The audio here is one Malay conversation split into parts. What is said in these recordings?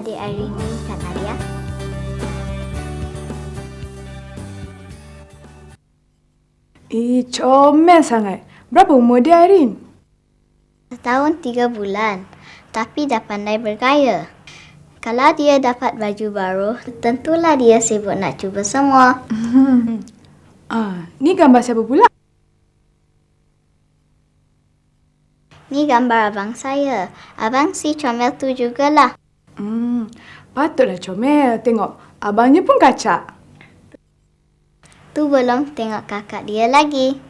adik Irene ni, Kak Nadia? Comel sangat. Berapa umur dia, Irene? Setahun 3 bulan, tapi dah pandai bergaya. Kalau dia dapat baju baru, tentulah dia sibuk nak cuba semua. Ni gambar siapa pula? Ni gambar abang saya. Abang si comel tu jugalah. Patutlah comel. Tengok, abangnya pun kacak. Tu belum tengok kakak dia lagi.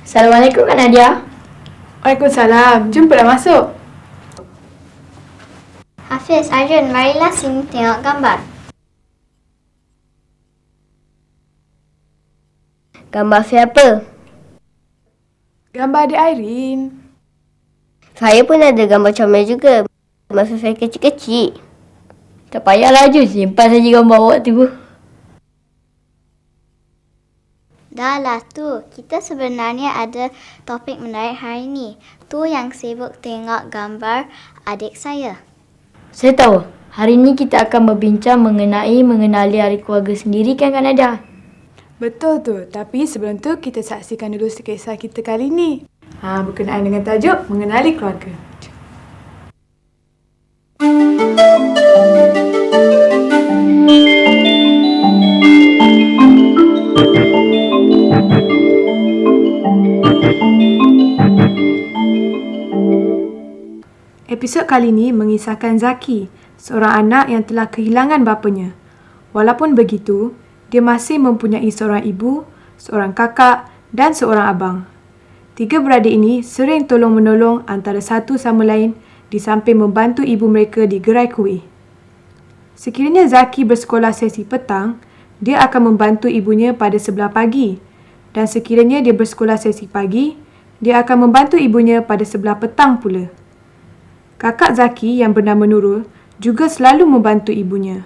Assalamualaikum Kak Nadia. Waalaikumsalam. Jumpalah masuk. Hafiz, Arjun, marilah sini tengok gambar. Gambar siapa? Gambar adik Irene. Saya pun ada gambar comel juga. Masa saya kecil-kecil. Tak payahlah Jun, simpan saja gambar awak tu. Dah lah tu, kita sebenarnya ada topik menarik hari ni. Tu yang sibuk tengok gambar adik saya. Saya tahu, hari ini kita akan berbincang mengenali hari keluarga sendiri kan Kak Nadia? Betul tu. Tapi sebelum tu, kita saksikan dulu kisah kita kali ni. Berkenaan dengan tajuk Mengenali Keluarga. Episod kali ini mengisahkan Zaki, seorang anak yang telah kehilangan bapanya. Walaupun begitu, dia masih mempunyai seorang ibu, seorang kakak dan seorang abang. Tiga beradik ini sering tolong-menolong antara satu sama lain di samping membantu ibu mereka di gerai kuih. Sekiranya Zaki bersekolah sesi petang, dia akan membantu ibunya pada sebelah pagi. Dan sekiranya dia bersekolah sesi pagi, dia akan membantu ibunya pada sebelah petang pula. Kakak Zaki yang bernama Nurul juga selalu membantu ibunya.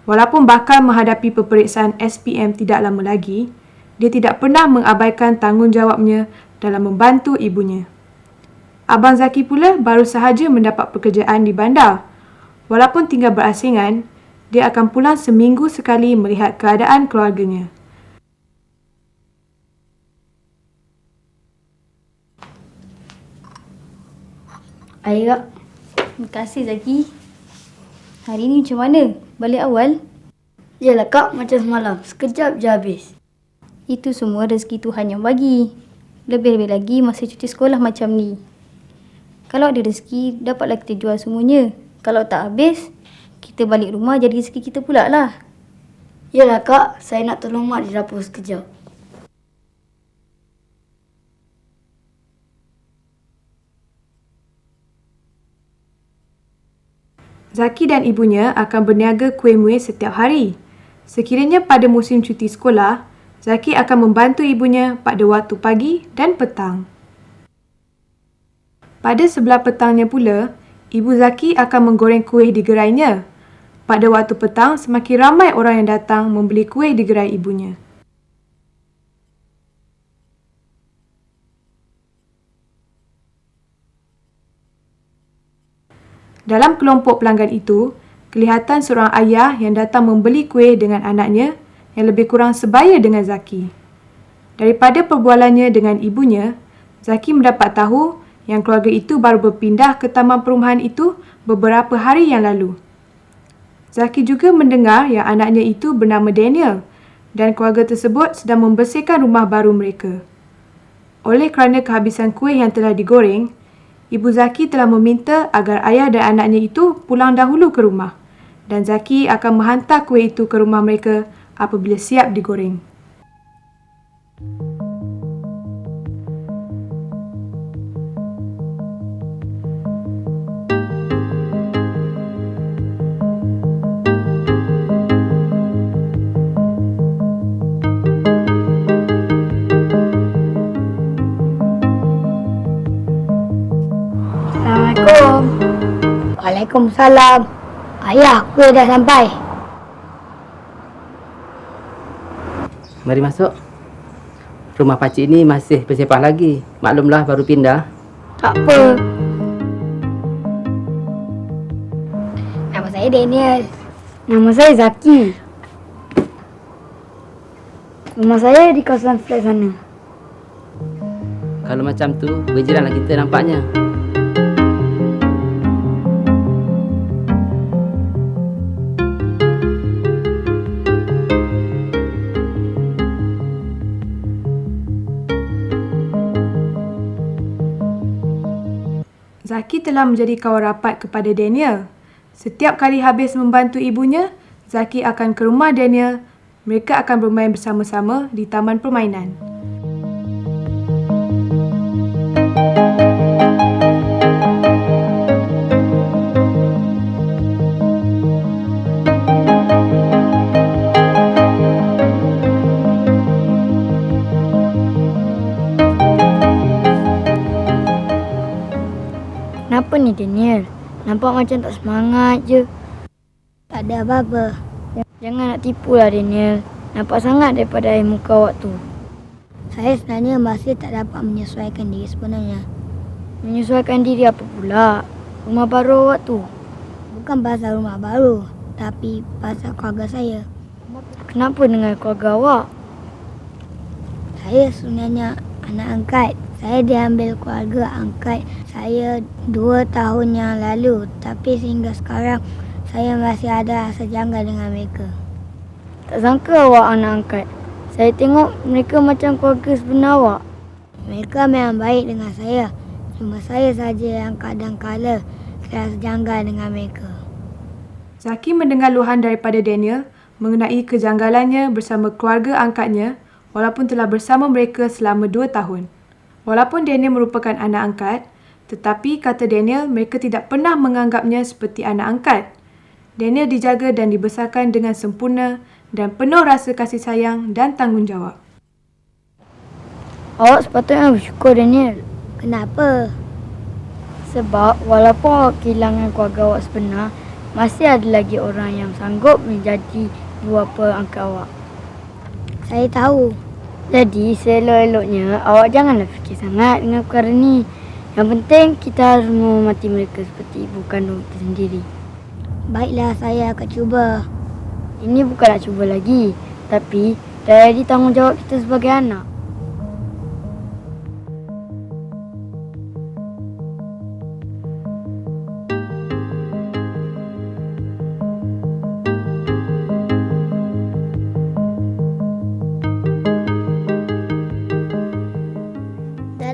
Walaupun bakal menghadapi peperiksaan SPM tidak lama lagi, dia tidak pernah mengabaikan tanggungjawabnya dalam membantu ibunya. Abang Zaki pula baru sahaja mendapat pekerjaan di bandar. Walaupun tinggal berasingan, dia akan pulang seminggu sekali melihat keadaan keluarganya. Ayo Kak. Terima kasih Zaki. Hari ni macam mana? Balik awal? Yalah Kak, macam semalam. Sekejap je habis. Itu semua rezeki Tuhan yang bagi. Lebih-lebih lagi masa cuti sekolah macam ni. Kalau ada rezeki, dapatlah kita jual semuanya. Kalau tak habis, kita balik rumah jadi rezeki kita pula lah. Yalah Kak, saya nak tolong Mak di dapur sekejap. Zaki dan ibunya akan berniaga kuih-muih setiap hari. Sekiranya pada musim cuti sekolah, Zaki akan membantu ibunya pada waktu pagi dan petang. Pada sebelah petangnya pula, ibu Zaki akan menggoreng kuih di gerainya. Pada waktu petang, semakin ramai orang yang datang membeli kuih di gerai ibunya. Dalam kelompok pelanggan itu, kelihatan seorang ayah yang datang membeli kuih dengan anaknya yang lebih kurang sebaya dengan Zaki. Daripada perbualannya dengan ibunya, Zaki mendapat tahu yang keluarga itu baru berpindah ke taman perumahan itu beberapa hari yang lalu. Zaki juga mendengar yang anaknya itu bernama Daniel dan keluarga tersebut sedang membersihkan rumah baru mereka. Oleh kerana kehabisan kuih yang telah digoreng, Ibu Zaki telah meminta agar ayah dan anaknya itu pulang dahulu ke rumah dan Zaki akan menghantar kuih itu ke rumah mereka apabila siap digoreng. Assalamualaikum. Waalaikumsalam. Ayah, kuih dah sampai. Mari masuk. Rumah pakcik ini masih bersepah lagi. Maklumlah baru pindah. Tak apa. Nama saya Daniel. Nama saya Zaki. Rumah saya di kawasan flat sana. Kalau macam tu, berjiranlah kita nampaknya. Zaki telah menjadi kawan rapat kepada Daniel. Setiap kali habis membantu ibunya, Zaki akan ke rumah Daniel. Mereka akan bermain bersama-sama di taman permainan. Kenapa ni Daniel? Nampak macam tak semangat je. Tak ada apa-apa. Jangan nak tipulah Daniel. Nampak sangat daripada air muka awak tu. Saya sebenarnya masih tak dapat menyesuaikan diri sebenarnya. Menyesuaikan diri apa pula? Rumah baru awak tu. Bukan pasal rumah baru, tapi pasal keluarga saya. Kenapa dengan keluarga awak? Saya sebenarnya anak angkat. Saya diambil keluarga angkat saya 2 tahun yang lalu. Tapi sehingga sekarang, saya masih ada rasa janggal dengan mereka. Tak sangka awak anak angkat. Saya tengok mereka macam keluarga sebenar awak. Mereka memang baik dengan saya. Cuma saya saja yang kadang-kala rasa janggal dengan mereka. Zaki mendengar luahan daripada Daniel mengenai kejanggalannya bersama keluarga angkatnya walaupun telah bersama mereka selama 2 tahun. Walaupun Daniel merupakan anak angkat, tetapi kata Daniel, mereka tidak pernah menganggapnya seperti anak angkat. Daniel dijaga dan dibesarkan dengan sempurna dan penuh rasa kasih sayang dan tanggungjawab. Awak sepatutnya bersyukur Daniel. Kenapa? Sebab walaupun awak kehilangan keluarga awak sebenar, masih ada lagi orang yang sanggup menjadi ibu bapa angkat awak. Saya tahu. Jadi seelok-eloknya awak janganlah fikir sangat dengan perkara ni. Yang penting kita harus menghormati mereka seperti ibu kandung kita sendiri. Baiklah, saya akan cuba. Ini bukan nak cuba lagi, tapi dah jadi tanggungjawab kita sebagai anak.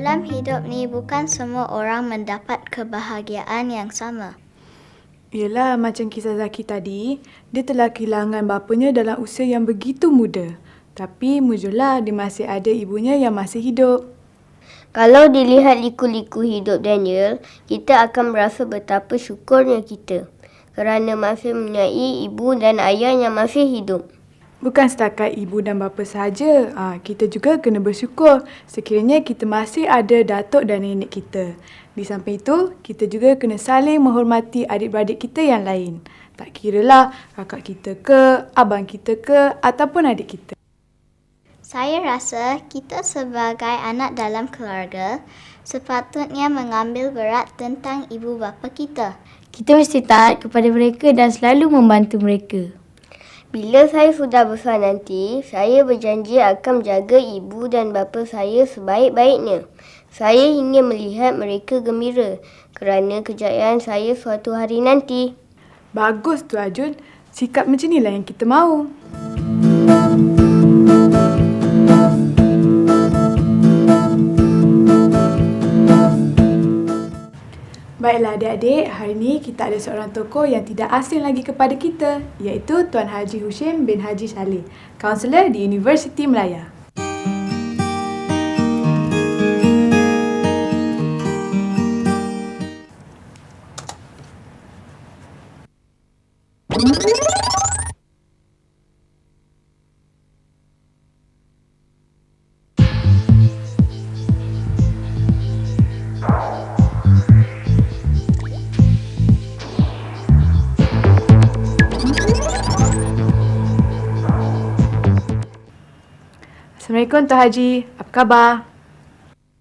Dalam hidup ni bukan semua orang mendapat kebahagiaan yang sama. Yelah, macam kisah Zaki tadi, dia telah kehilangan bapanya dalam usia yang begitu muda. Tapi mujurlah dia masih ada ibunya yang masih hidup. Kalau dilihat liku-liku hidup Daniel, kita akan merasa betapa syukurnya kita kerana masih mempunyai ibu dan ayah yang masih hidup. Bukan setakat ibu dan bapa sahaja, kita juga kena bersyukur sekiranya kita masih ada datuk dan nenek kita. Di samping itu, kita juga kena saling menghormati adik-beradik kita yang lain. Tak kiralah kakak kita ke, abang kita ke ataupun adik kita. Saya rasa kita sebagai anak dalam keluarga sepatutnya mengambil berat tentang ibu bapa kita. Kita mesti taat kepada mereka dan selalu membantu mereka. Bila saya sudah besar nanti, saya berjanji akan menjaga ibu dan bapa saya sebaik-baiknya. Saya ingin melihat mereka gembira kerana kejayaan saya suatu hari nanti. Bagus tu Arjun, sikap macam inilah yang kita mahu. Baiklah adik-adik, hari ini kita ada seorang tokoh yang tidak asing lagi kepada kita, iaitu Tuan Haji Hushim bin Haji Saleh, kaunselor di Universiti Melaya. Assalamualaikum Tuan Haji. Apa khabar?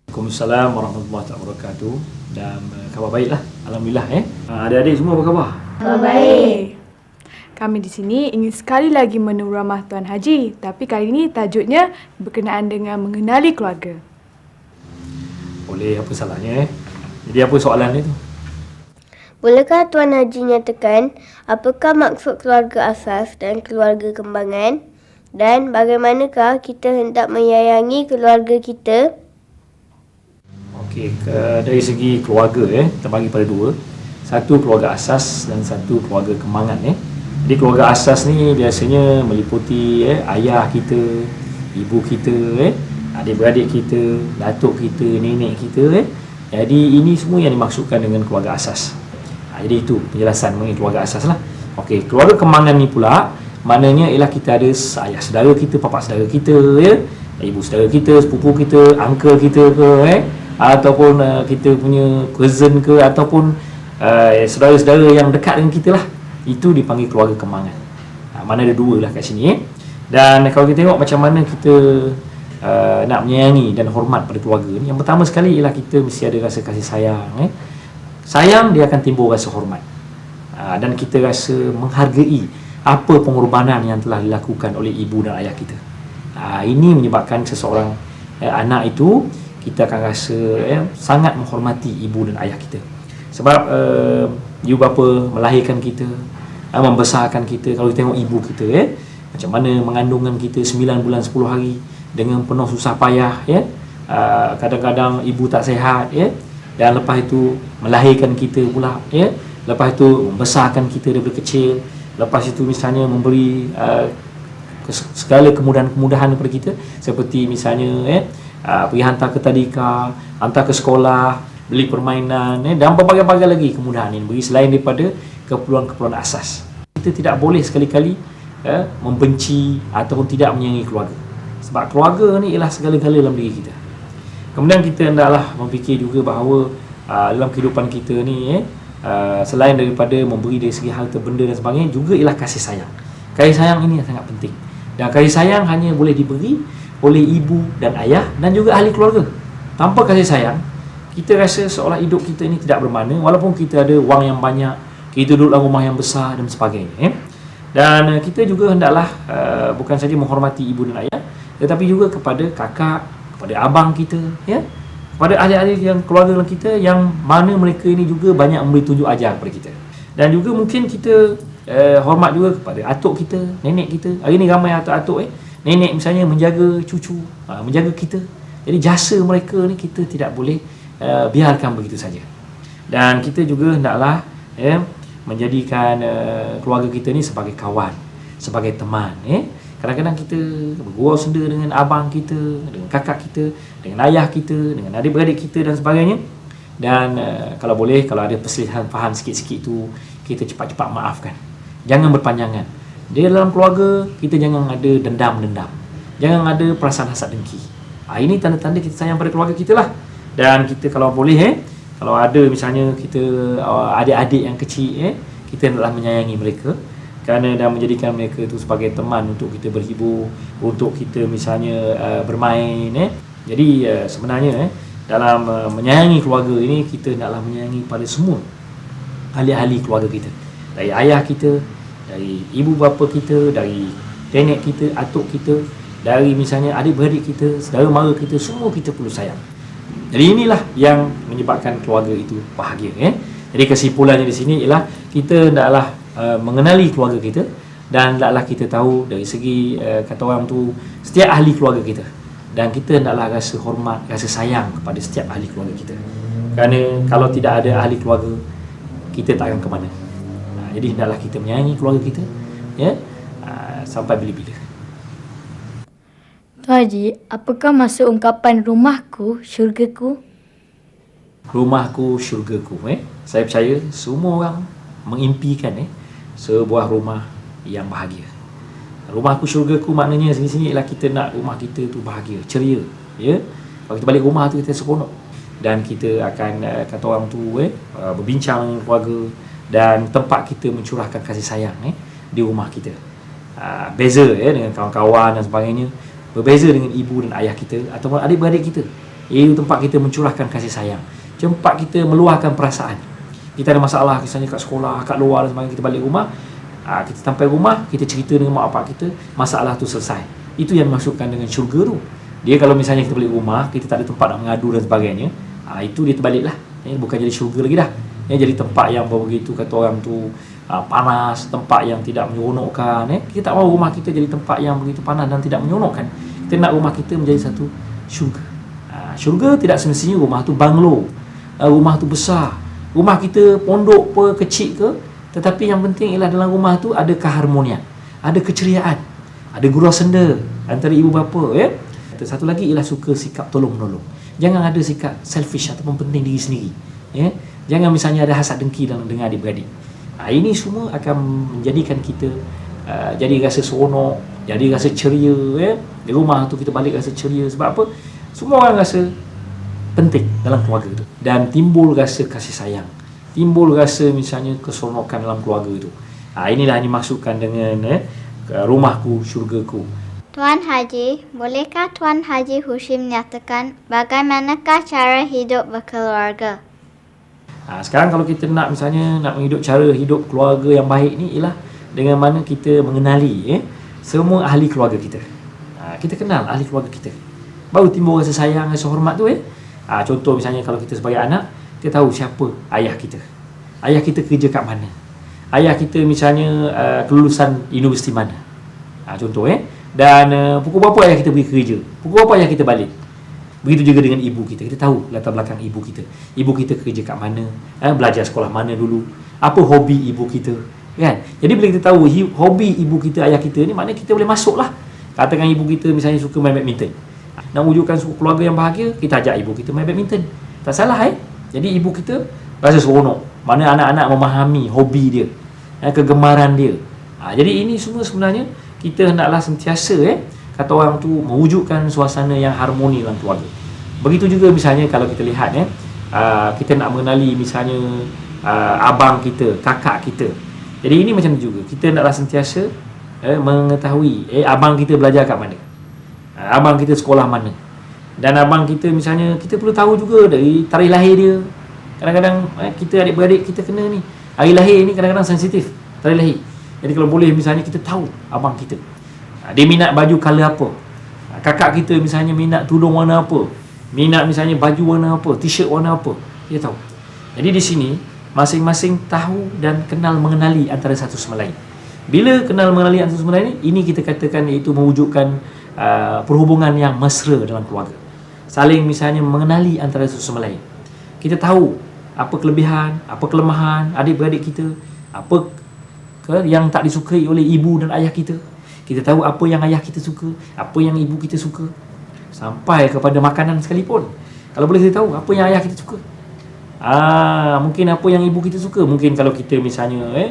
Waalaikumsalam warahmatullahi wabarakatuh. Dan khabar baiklah. Alhamdulillah. Adik-adik semua apa khabar? Baik. Kami di sini ingin sekali lagi menemu ramah Tuan Haji. Tapi kali ini tajuknya berkenaan dengan mengenali keluarga. Boleh, apa salahnya? Jadi apa soalan dia tu? Bolehkah Tuan Haji nyatakan apakah maksud keluarga asas dan keluarga kembangan? Dan bagaimanakah kita hendak menyayangi keluarga kita? Okey, dari segi keluarga kita bagi pada dua. Satu keluarga asas dan satu keluarga kembangan. Jadi keluarga asas ni biasanya meliputi ayah kita, ibu kita, adik-beradik kita, datuk kita, nenek kita. Jadi ini semua yang dimaksudkan dengan keluarga asas. Jadi itu penjelasan mengenai keluarga asas lah. Okey, keluarga kembangan ni pula maknanya ialah kita ada ayah saudara kita, bapa saudara kita, ibu saudara kita, sepupu kita, uncle kita ke, ataupun kita punya cousin ke, ataupun saudara-saudara yang dekat dengan kita lah. Itu dipanggil keluarga kembangan. Mana ada dua lah kat sini. Dan kalau kita tengok macam mana kita nak menyayangi dan hormat pada keluarga ni, yang pertama sekali ialah kita mesti ada rasa kasih sayang. Sayang, dia akan timbul rasa hormat. Dan kita rasa menghargai apa pengorbanan yang telah dilakukan oleh ibu dan ayah kita. Ini menyebabkan seseorang anak itu, kita akan rasa sangat menghormati ibu dan ayah kita. Sebab ibu bapa melahirkan kita, membesarkan kita. Kalau kita tengok ibu kita, macam mana mengandungkan kita 9 bulan 10 hari dengan penuh susah payah, kadang-kadang ibu tak sihat, dan lepas itu melahirkan kita pula, lepas itu membesarkan kita daripada kecil, lepas itu misalnya memberi segala kemudahan-kemudahan kepada kita, seperti misalnya pergi hantar ke tadika, hantar ke sekolah, beli permainan, dan berbagai-bagai lagi kemudahan yang beri selain daripada keperluan-keperluan asas. Kita tidak boleh sekali-kali membenci ataupun tidak menyayangi keluarga. Sebab keluarga ni ialah segala-gala dalam diri kita. Kemudian kita hendaklah memfikir juga bahawa dalam kehidupan kita ni, selain daripada memberi dari segi harta benda dan sebagainya, juga ialah kasih sayang. Kasih sayang ini yang sangat penting. Dan kasih sayang hanya boleh diberi oleh ibu dan ayah dan juga ahli keluarga. Tanpa kasih sayang, kita rasa seolah hidup kita ini tidak bermakna, walaupun kita ada wang yang banyak, kita duduk dalam rumah yang besar dan sebagainya. Dan kita juga hendaklah bukan saja menghormati ibu dan ayah, tetapi juga kepada kakak, kepada abang kita, kepada ahli-ahli yang keluarga kita, yang mana mereka ini juga banyak memberi tunjuk ajar kepada kita. Dan juga mungkin kita hormat juga kepada atuk kita, nenek kita. Hari ni ramai atuk-atuk nenek misalnya menjaga cucu, menjaga kita. Jadi jasa mereka ni kita tidak boleh biarkan begitu saja. Dan kita juga hendaklah menjadikan keluarga kita ni sebagai kawan, sebagai teman. Kadang-kadang kita bergurau senda dengan abang kita, dengan kakak kita, dengan ayah kita, dengan adik-beradik kita dan sebagainya. Dan kalau boleh, kalau ada perselisihan faham sikit-sikit tu, kita cepat-cepat maafkan. Jangan berpanjangan. Di dalam keluarga, kita jangan ada dendam-dendam. Jangan ada perasaan hasad dengki. Ini tanda-tanda kita sayang pada keluarga kita lah. Dan kita kalau boleh, kalau ada misalnya kita adik-adik yang kecil, kita hendaklah menyayangi mereka. Kerana dah menjadikan mereka itu sebagai teman untuk kita berhibur, untuk kita misalnya bermain. Jadi sebenarnya dalam menyayangi keluarga ini, kita hendaklah menyayangi pada semua ahli-ahli keluarga kita. Dari ayah kita, dari ibu bapa kita, dari nenek kita, atuk kita, dari misalnya adik-beradik kita, saudara mara kita, semua kita perlu sayang. Jadi inilah yang menyebabkan keluarga itu bahagia. Jadi kesimpulannya di sini ialah kita hendaklah mengenali keluarga kita, dan hendaklah kita tahu dari segi kata orang tu, setiap ahli keluarga kita, dan kita hendaklah rasa hormat, rasa sayang kepada setiap ahli keluarga kita. Kerana kalau tidak ada ahli keluarga, kita tak akan ke mana. Jadi hendaklah kita menyayangi keluarga kita, sampai bila-bila. Tuan Haji, apakah maksud ungkapan rumahku, syurgaku? Rumahku, syurgaku. Saya percaya semua orang mengimpikan sebuah rumah yang bahagia. Rumahku, syurgaku maknanya di sini ialah kita nak rumah kita tu bahagia, ceria. Kalau kita balik rumah tu, kita seronok. Dan kita akan, kata orang tu, berbincang dengan keluarga, dan tempat kita mencurahkan kasih sayang di rumah kita. Beza dengan kawan-kawan dan sebagainya. Berbeza dengan ibu dan ayah kita ataupun adik-beradik kita. Itu tempat kita mencurahkan kasih sayang. Tempat kita meluahkan perasaan. Kita ada masalah misalnya kat sekolah, kat luar dan sebagainya, kita balik rumah, kita sampai rumah, kita cerita dengan mak bapak kita, masalah tu selesai. Itu yang dimaksudkan dengan syurga tu. Dia kalau misalnya kita balik rumah, kita tak ada tempat nak mengadu dan sebagainya, itu dia terbaliklah. Bukan jadi syurga lagi dah. Jadi tempat yang begitu kata orang tu panas, tempat yang tidak menyeronokkan. Kita tak mahu rumah kita jadi tempat yang begitu panas dan tidak menyeronokkan. Kita nak rumah kita menjadi satu syurga. Syurga tidak semestinya rumah tu banglo, rumah tu besar, rumah kita pondok ke kecil ke, tetapi yang penting ialah dalam rumah tu ada keharmonian, ada keceriaan, ada gurau senda antara ibu bapa. Satu lagi ialah suka sikap tolong-menolong. Jangan ada sikap selfish ataupun penting diri sendiri. Jangan misalnya ada hasad dengki dengan adik-beradik. Ini semua akan menjadikan kita jadi rasa seronok, jadi rasa ceria. Di rumah tu kita balik rasa ceria. Sebab apa? Semua orang rasa penting dalam keluarga tu. Dan timbul rasa kasih sayang, timbul rasa misalnya keseronokan dalam keluarga tu. Inilah yang dimaksudkan dengan rumahku, syurgaku. Tuan Haji, bolehkah Tuan Haji Hushim nyatakan bagaimanakah cara hidup berkeluarga? Sekarang kalau kita nak misalnya nak menghidup cara hidup keluarga yang baik ni ialah dengan mana kita mengenali semua ahli keluarga kita. Kita kenal ahli keluarga kita. Baru timbul rasa sayang, rasa hormat tu. Contoh misalnya kalau kita sebagai anak, kita tahu siapa ayah kita. Ayah kita kerja kat mana. Ayah kita misalnya kelulusan universiti mana. Contoh Dan pukul berapa ayah kita pergi kerja, pukul berapa ayah kita balik. Begitu juga dengan ibu kita. Kita tahu latar belakang ibu kita. Ibu kita kerja kat mana, belajar sekolah mana dulu, apa hobi ibu kita, kan? Jadi bila kita tahu hobi ibu kita, ayah kita ni, maknanya kita boleh masuk lah. Katakan ibu kita misalnya suka main badminton. Nak wujudkan suku keluarga yang bahagia, kita ajak ibu kita main badminton. Tak salah Jadi ibu kita rasa seronok. Mana anak-anak memahami hobi dia, kegemaran dia. Jadi ini semua sebenarnya kita hendaklah sentiasa kata orang tu mewujudkan suasana yang harmoni dalam keluarga. Begitu juga misalnya kalau kita lihat kita nak mengenali misalnya abang kita, kakak kita. Jadi ini macam tu juga. Kita hendaklah sentiasa mengetahui abang kita belajar kat mana, abang kita sekolah mana. Dan abang kita misalnya kita perlu tahu juga dari tarikh lahir dia. Kadang-kadang kita adik-beradik kita kena ni, hari lahir ni kadang-kadang sensitif, tarikh lahir. Jadi kalau boleh misalnya kita tahu abang kita, dia minat baju colour apa, kakak kita misalnya minat tudung warna apa, minat misalnya baju warna apa, t-shirt warna apa, kita tahu. Jadi di sini masing-masing tahu dan kenal mengenali antara satu sama lain. Bila kenal mengenali antara satu sama lain ini kita katakan iaitu mewujudkan perhubungan yang mesra dalam keluarga. Saling misalnya mengenali antara satu sama lain. Kita tahu apa kelebihan, apa kelemahan adik-beradik kita, apa yang tak disukai oleh ibu dan ayah kita. Kita tahu apa yang ayah kita suka, apa yang ibu kita suka, sampai kepada makanan sekalipun. Kalau boleh kita tahu apa yang ayah kita suka, mungkin apa yang ibu kita suka. Mungkin kalau kita misalnya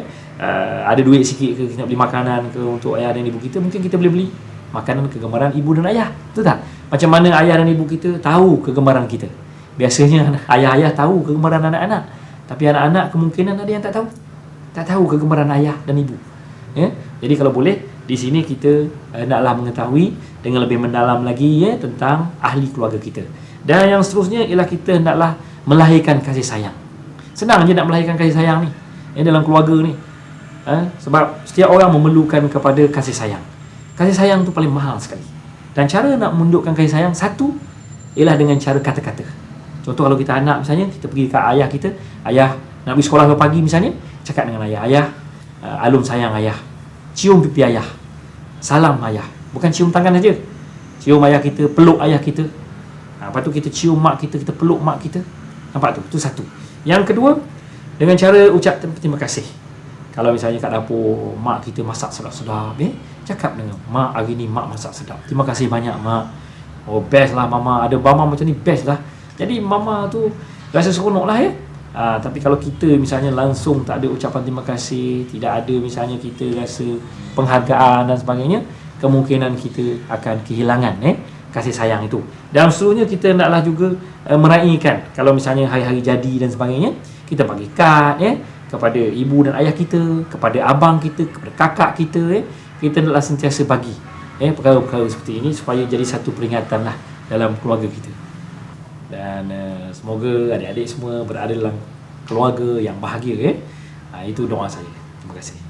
ada duit sikit ke, kita nak beli makanan ke untuk ayah dan ibu kita, mungkin kita boleh beli makanan kegemaran ibu dan ayah. Betul tak? Macam mana ayah dan ibu kita tahu kegemaran kita. Biasanya ayah-ayah tahu kegemaran anak-anak, tapi anak-anak kemungkinan ada yang tak tahu. Tak tahu kegemaran ayah dan ibu. Jadi kalau boleh di sini kita naklah mengetahui dengan lebih mendalam lagi tentang ahli keluarga kita. Dan yang seterusnya ialah kita naklah melahirkan kasih sayang. Senang je nak melahirkan kasih sayang ni dalam keluarga ni. Sebab setiap orang memerlukan kepada kasih sayang. Kasih sayang tu paling mahal sekali. Dan cara nak menunjukkan kasih sayang, satu ialah dengan cara kata-kata. Contoh kalau kita anak misalnya, kita pergi ke ayah kita, ayah nak pergi sekolah pagi misalnya, cakap dengan ayah, ayah, alum sayang ayah, cium pipi ayah, salam ayah. Bukan cium tangan saja, cium ayah kita, peluk ayah kita. Lepas tu kita cium mak kita, kita peluk mak kita. Nampak tu? Itu satu. Yang kedua, dengan cara ucap terima kasih. Kalau misalnya kat dapur mak kita masak sedap-sedap, cakap dengan mak, hari ni mak masak sedap, terima kasih banyak mak. Oh best lah mama, ada mama macam ni best lah. Jadi mama tu rasa seronok lah tapi kalau kita misalnya langsung tak ada ucapan terima kasih, tidak ada misalnya kita rasa penghargaan dan sebagainya, kemungkinan kita akan kehilangan kasih sayang itu. Dan seterusnya kita naklah juga meraihkan. Kalau misalnya hari-hari jadi dan sebagainya, kita bagi kad kepada ibu dan ayah kita, kepada abang kita, kepada kakak kita, kita naklah sentiasa bagi perkara-perkara seperti ini supaya jadi satu peringatan lah dalam keluarga kita. Dan semoga adik-adik semua berada dalam keluarga yang bahagia. Itu doa saya. Terima kasih.